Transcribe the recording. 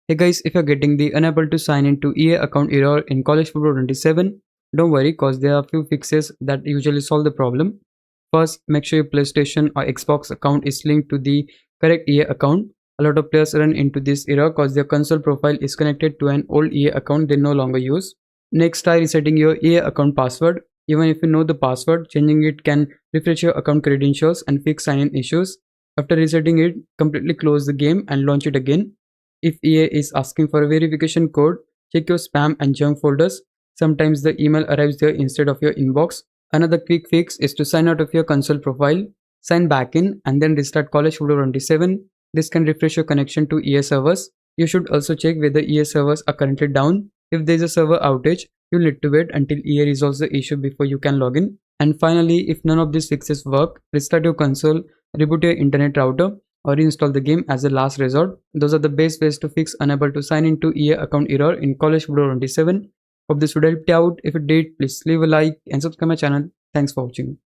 Hey guys, if you're getting the unable to sign into EA account error in College Football 27, don't worry cause there are a few fixes that usually solve the problem. First, make sure your PlayStation or Xbox account is linked to the correct EA account. A lot of players run into this error cause their console profile is connected to an old EA account they no longer use. Next, try resetting your EA account password. Even if you know the password, changing it can refresh your account credentials and fix sign-in issues. After resetting it, completely close the game and launch it again. If EA is asking for a verification code, check your spam and junk folders. Sometimes the email arrives there instead of your inbox. Another quick fix is to sign out of your console profile, sign back in, and then restart College Football 27. This can refresh your connection to EA servers. You should also check whether EA servers are currently down. If there is a server outage, you'll need to wait until EA resolves the issue before you can log in. And finally, if none of these fixes work, restart your console, reboot your internet router, or reinstall the game as a last resort. Those are the best ways to fix unable to sign into EA account error in College Football 27. Hope this would help you out. If it did, please leave a like and subscribe my channel. Thanks for watching.